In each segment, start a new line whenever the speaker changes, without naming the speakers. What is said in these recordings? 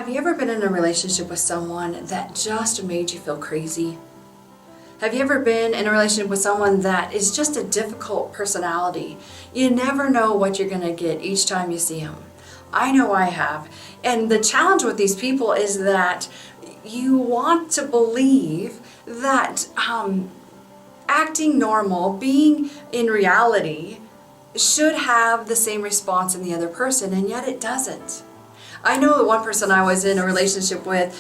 Have you ever been in a relationship with someone that just made you feel crazy? Have you ever been in a relationship with someone that is just a difficult personality? You never know what you're going to get each time you see them. I know I have. And the challenge with these people is that you want to believe that acting normal, being in reality, should have the same response in the other person, and yet it doesn't. I know the one person I was in a relationship with,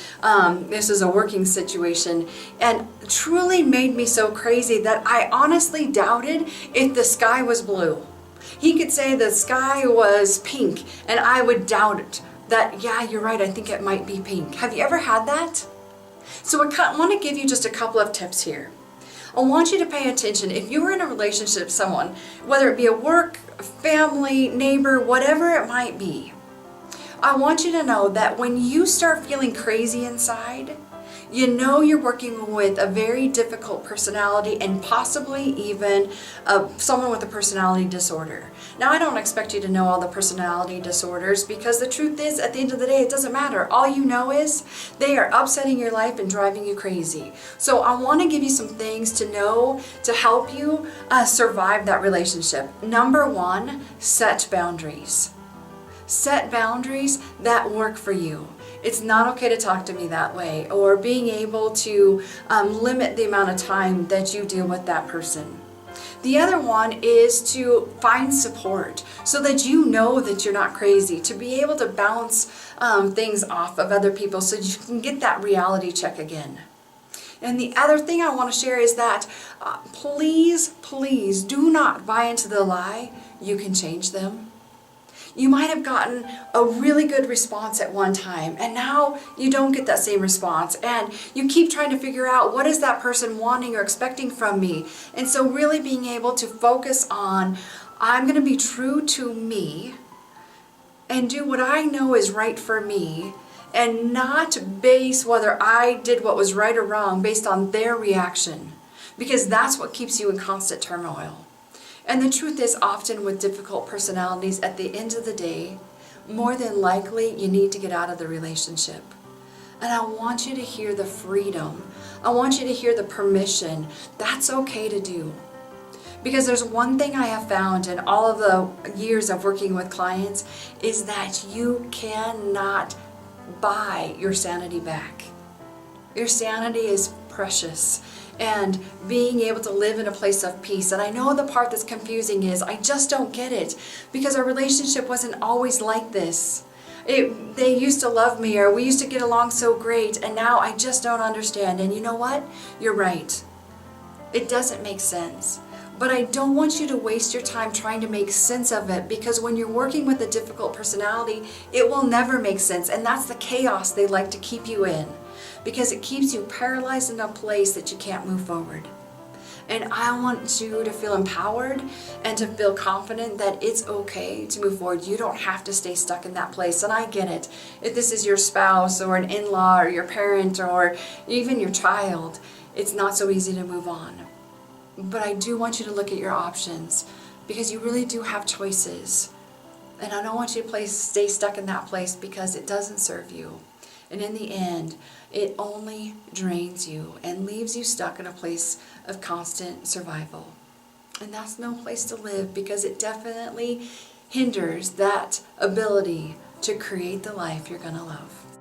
this is a working situation, and truly made me so crazy that I honestly doubted if the sky was blue. He could say the sky was pink, and I would doubt it. That, yeah, you're right, I think it might be pink. Have you ever had that? So I want to give you just a couple of tips here. I want you to pay attention. If you're in a relationship with someone, whether it be a work, family, neighbor, whatever it might be, I want you to know that when you start feeling crazy inside, you know you're working with a very difficult personality and possibly even someone with a personality disorder. Now, I don't expect you to know all the personality disorders because the truth is, at the end of the day, it doesn't matter. All you know is they are upsetting your life and driving you crazy. So I want to give you some things to know to help you survive that relationship. Number one, set boundaries. Set boundaries that work for you. It's not okay to talk to me that way, or being able to limit the amount of time that you deal with that person. The other one is to find support so that you know that you're not crazy, to be able to bounce things off of other people so you can get that reality check again. And the other thing I want to share is that please do not buy into the lie you can change them. You might have gotten a really good response at one time, and now you don't get that same response, and you keep trying to figure out what is that person wanting or expecting from me. And so really being able to focus on, I'm going to be true to me and do what I know is right for me, and not base whether I did what was right or wrong based on their reaction, because that's what keeps you in constant turmoil. And the truth is, often with difficult personalities, at the end of the day, more than likely, you need to get out of the relationship. And I want you to hear the freedom. I want you to hear the permission. That's okay to do. Because there's one thing I have found in all of the years of working with clients is that you cannot buy your sanity back. Your sanity is precious. And being able to live in a place of peace. And I know the part that's confusing is I just don't get it because our relationship wasn't always like this. They used to love me, or we used to get along so great, and now I just don't understand. And you know what? You're right. It doesn't make sense. But I don't want you to waste your time trying to make sense of it, because when you're working with a difficult personality, it will never make sense. And that's the chaos they like to keep you in, because it keeps you paralyzed in a place that you can't move forward. And I want you to feel empowered and to feel confident that it's okay to move forward. You don't have to stay stuck in that place. And I get it. If this is your spouse or an in-law or your parent or even your child, it's not so easy to move on. But I do want you to look at your options, because you really do have choices. And I don't want you to stay stuck in that place, because it doesn't serve you. And in the end, it only drains you and leaves you stuck in a place of constant survival. And that's no place to live, because it definitely hinders that ability to create the life you're going to love.